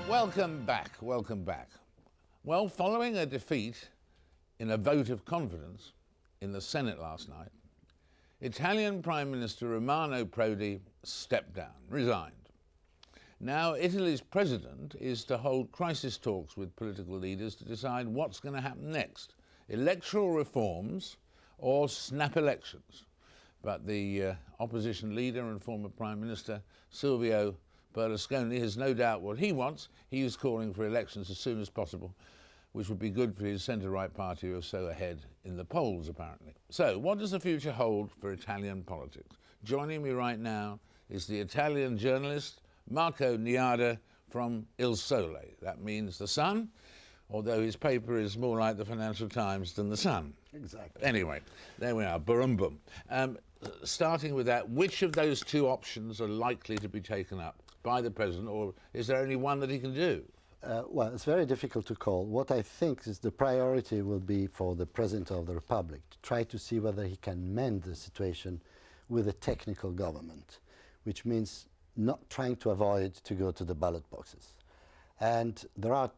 Welcome back, welcome back. Well, following a defeat in a vote of confidence in the Senate last night, Italian Prime Minister Romano Prodi stepped down, resigned. Now, Italy's president is to hold crisis talks with political leaders to decide what's going to happen next, electoral reforms or snap elections. But the opposition leader and former Prime Minister, Silvio Berlusconi, has no doubt what he wants. He is calling for elections as soon as possible, which would be good for his centre-right party, who are so ahead in the polls, apparently. So, what does the future hold for Italian politics? Joining me right now is the Italian journalist Marco Niada from Il Sole. That means the Sun, although his paper is more like the Financial Times than the Sun. Exactly. Anyway, there we are, boom, boom. Starting with that, which of those two options are likely to be taken up by the president, or is there only one that he can do? Well, it's very difficult to call. What I think is the priority will be for the President of the Republic to try to see whether he can mend the situation with a technical government, which means not trying to avoid to go to the ballot boxes. And there are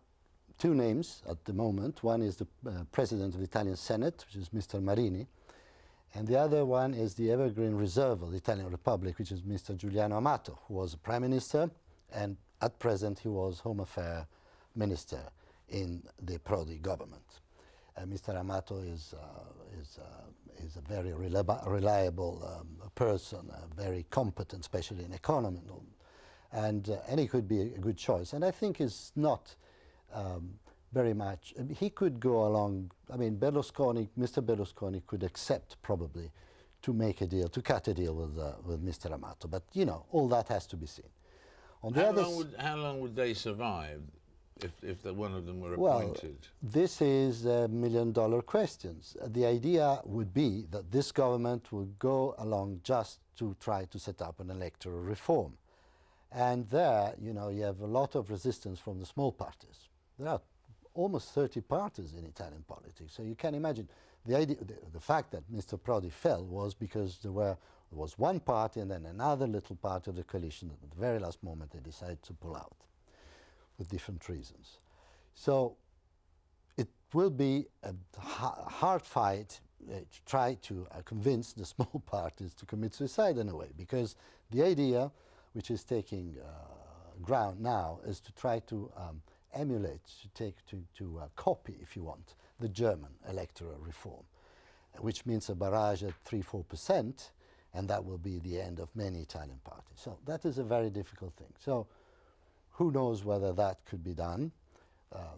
two names at the moment. One is the President of the Italian Senate, which is Mr. Marini, and the other one is the evergreen reserve of the Italian Republic, which is Mr. Giuliano Amato, who was Prime Minister, and at present he was Home Affairs Minister in the Prodi government. Mr. Amato is a very reliable person, very competent, especially in economy, and he could be a good choice. And I think is not very much. He could go along. I mean, Mr. Berlusconi could accept probably to make a deal, to cut a deal with Mr. Amato. But you know, all that has to be seen. On the How long would they survive if one of them were appointed? Well, this is $1 million questions. The idea would be that this government would go along just to try to set up an electoral reform. And there, you know, you have a lot of resistance from the small parties. There are almost 30 parties in Italian politics. So you can imagine the fact that Mr. Prodi fell was because there was one party and then another little part of the coalition that at the very last moment they decided to pull out with different reasons. So it will be a hard fight to try to convince the small parties to commit suicide in a way, because the idea which is taking ground now is to try to emulate, to copy, if you want, the German electoral reform, which means a barrage at 3–4%, and that will be the end of many Italian parties. So that is a very difficult thing. So who knows whether that could be done?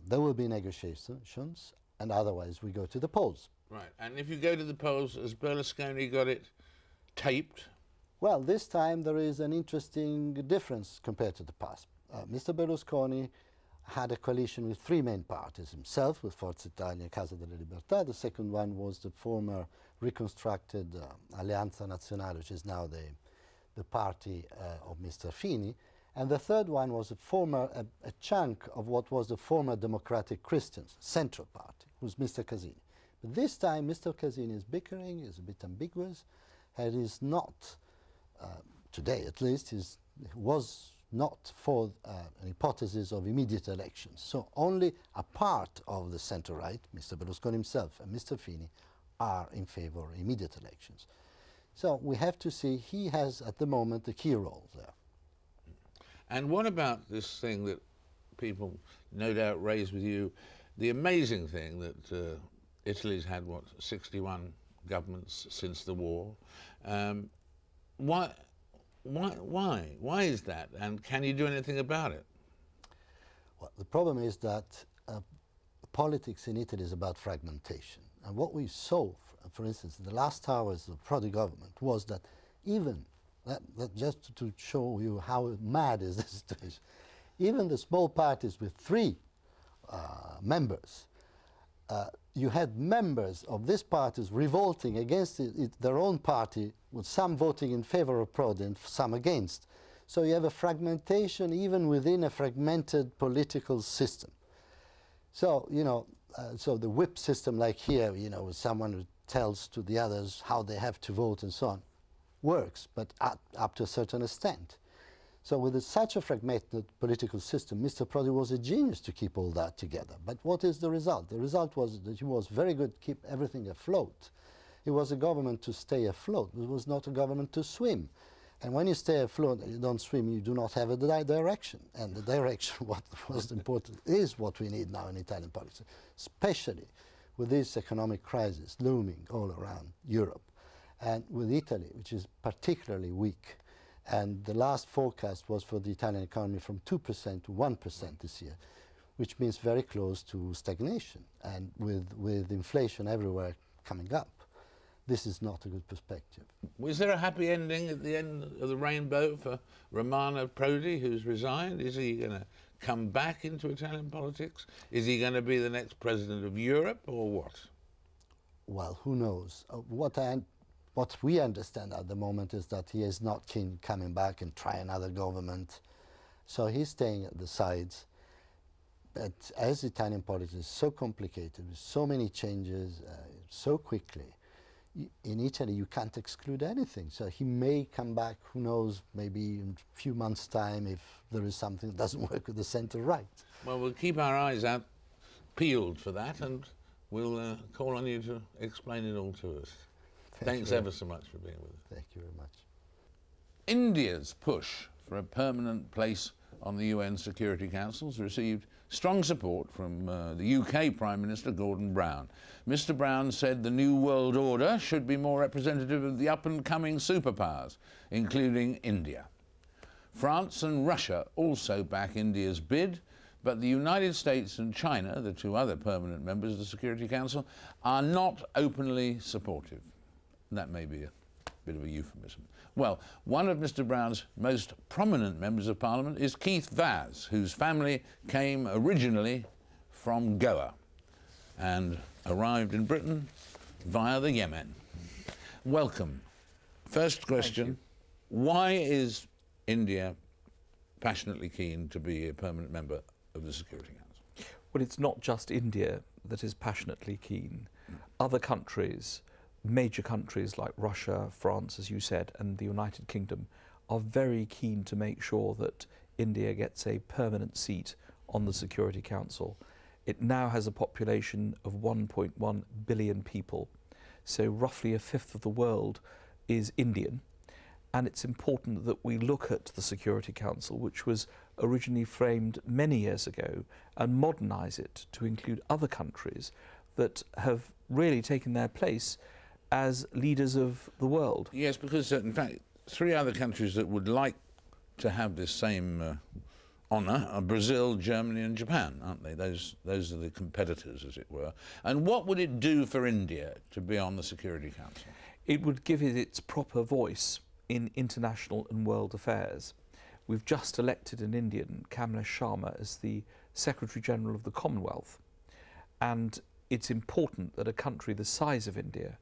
There will be negotiations, and otherwise we go to the polls. Right, and if you go to the polls, has Berlusconi got it taped? Well, this time there is an interesting difference compared to the past. Mr. Berlusconi had a coalition with three main parties, himself with Forza Italia, Casa delle Libertà. The second one was the former reconstructed Alleanza Nazionale, which is now the party of Mr. Fini. And the third one was a chunk of what was the former Democratic Christians, Central Party, who's Mr. Casini. But this time, Mr. Casini is bickering, is a bit ambiguous, and is not, today at least, was not for an hypothesis of immediate elections. So only a part of the centre-right, Mr. Berlusconi himself and Mr. Fini, are in favour of immediate elections. So we have to see, he has at the moment a key role there. And what about this thing that people no doubt raise with you, the amazing thing that Italy's had, what, 61 governments since the war? Why is that, and can you do anything about it? Well, the problem is that politics in Italy is about fragmentation. And what we saw, for instance, in the last hours of the Prodi government was that even, just to show you how mad is the situation, even the small parties with 3 members, you had members of these parties revolting against their own party, with some voting in favor of Prodi and some against. So you have a fragmentation even within a fragmented political system. So, you know, so the whip system like here, you know, with someone who tells to the others how they have to vote and so on, works, but up to a certain extent. So with such a fragmented political system, Mr. Prodi was a genius to keep all that together. But what is the result? The result was that he was very good to keep everything afloat. It was a government to stay afloat. It was not a government to swim. And when you stay afloat and you don't swim, you do not have a direction. And the direction, what was important, is what we need now in Italian politics, especially with this economic crisis looming all around Europe. And with Italy, which is particularly weak. And the last forecast was for the Italian economy from 2% to 1% this year, which means very close to stagnation. And with inflation everywhere coming up, this is not a good perspective. Was there a happy ending at the end of the rainbow for Romano Prodi, who's resigned? Is he going to come back into Italian politics? Is he going to be the next president of Europe, or what? Well, who knows? What we understand at the moment is that he is not keen coming back and try another government. So he's staying at the sides. But as Italian politics is so complicated, with so many changes so quickly, in Italy you can't exclude anything. So he may come back, who knows, maybe in a few months' time if there is something that doesn't work with the centre-right. Well, we'll keep our eyes out peeled for that, and we'll call on you to explain it all to us. Thanks ever so much for being with us. Thank you very much. India's push for a permanent place on the UN Security Council has received strong support from the UK Prime Minister Gordon Brown. Mr. Brown said the new world order should be more representative of the up-and-coming superpowers, including India. France and Russia also back India's bid, but the United States and China, the two other permanent members of the Security Council, are not openly supportive. That may be a bit of a euphemism. Well, one of Mr. Brown's most prominent members of Parliament is Keith Vaz, whose family came originally from Goa and arrived in Britain via the Yemen. Welcome. First question, why is India passionately keen to be a permanent member of the Security Council? Well, it's not just India that is passionately keen. Other countries, major countries like Russia, France, as you said, and the United Kingdom are very keen to make sure that India gets a permanent seat on the Security Council. It now has a population of 1.1 billion people, so roughly a fifth of the world is Indian, and it's important that we look at the Security Council, which was originally framed many years ago, and modernise it to include other countries that have really taken their place as leaders of the world. Yes, because in fact, three other countries that would like to have this same honour are Brazil, Germany and Japan, aren't they? Those are the competitors, as it were. And what would it do for India to be on the Security Council? It would give it its proper voice in international and world affairs. We've just elected an Indian, Kamlesh Sharma, as the Secretary General of the Commonwealth. And it's important that a country the size of India,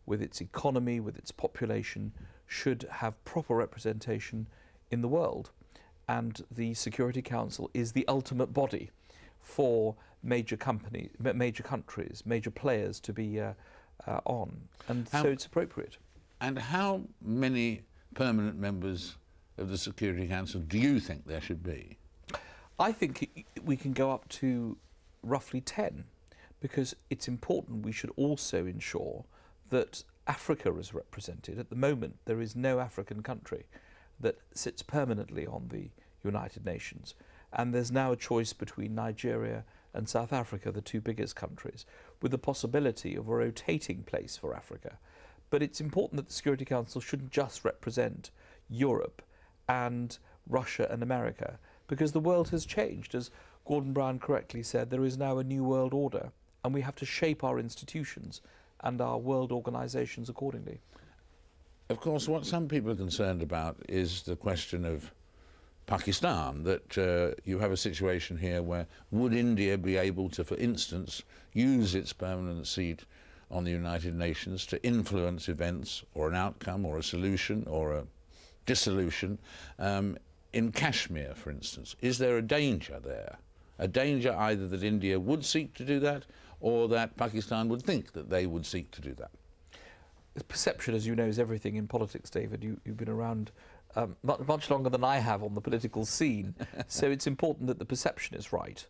with its economy, with its population, should have proper representation in the world. And the Security Council is the ultimate body for major companies, major countries, major players to be on. And so it's appropriate. And how many permanent members of the Security Council do you think there should be? I think we can go up to roughly 10, because it's important we should also ensure that Africa is represented. At the moment, there is no African country that sits permanently on the United Nations. And there's now a choice between Nigeria and South Africa, the two biggest countries, with the possibility of a rotating place for Africa. But it's important that the Security Council shouldn't just represent Europe and Russia and America, because the world has changed. As Gordon Brown correctly said, there is now a new world order, and we have to shape our institutions and our world organisations accordingly. Of course, what some people are concerned about is the question of Pakistan, that you have a situation here where would India be able to, for instance, use its permanent seat on the United Nations to influence events or an outcome or a solution or a dissolution in Kashmir, for instance? Is there a danger there? A danger either that India would seek to do that or that Pakistan would think that they would seek to do that? Perception, as you know, is everything in politics, David. You've been around much longer than I have on the political scene. So it's important that the perception is right.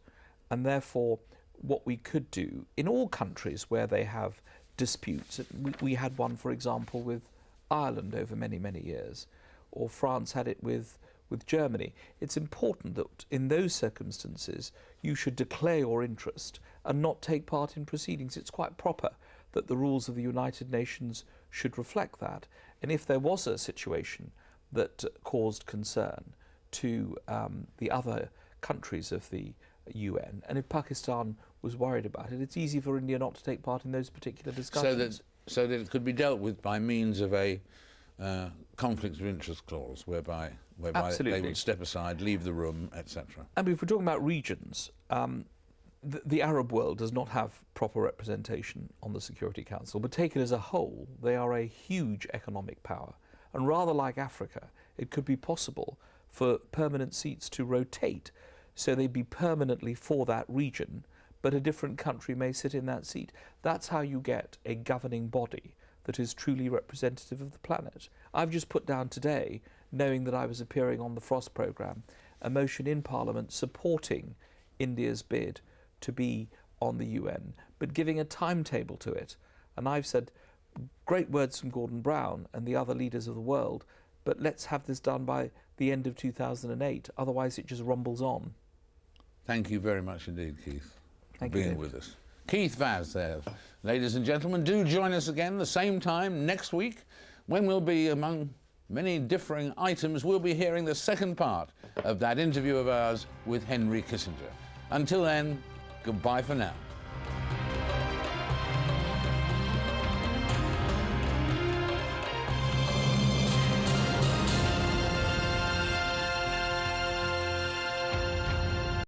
And therefore, what we could do in all countries where they have disputes, we had one, for example, with Ireland over many, many years, or France had it with Germany. It's important that in those circumstances you should declare your interest and not take part in proceedings. It's quite proper that the rules of the United Nations should reflect that. And if there was a situation that caused concern to the other countries of the UN, and if Pakistan was worried about it, it's easy for India not to take part in those particular discussions. So that it could be dealt with by means of a conflict of interest clause, whereby they would step aside, leave the room, etc. And if we're talking about regions, the Arab world does not have proper representation on the Security Council, but taken as a whole, they are a huge economic power. And rather like Africa, it could be possible for permanent seats to rotate, so they'd be permanently for that region, but a different country may sit in that seat. That's how you get a governing body that is truly representative of the planet. I've just put down today, knowing that I was appearing on the Frost programme, a motion in Parliament supporting India's bid to be on the UN, but giving a timetable to it. And I've said, great words from Gordon Brown and the other leaders of the world, but let's have this done by the end of 2008, otherwise it just rumbles on. Thank you very much indeed, Keith, for Thank you, being with us. Keith Vaz there. Ladies and gentlemen, do join us again the same time next week, when we'll be, among many differing items, we'll be hearing the second part of that interview of ours with Henry Kissinger. Until then, goodbye for now.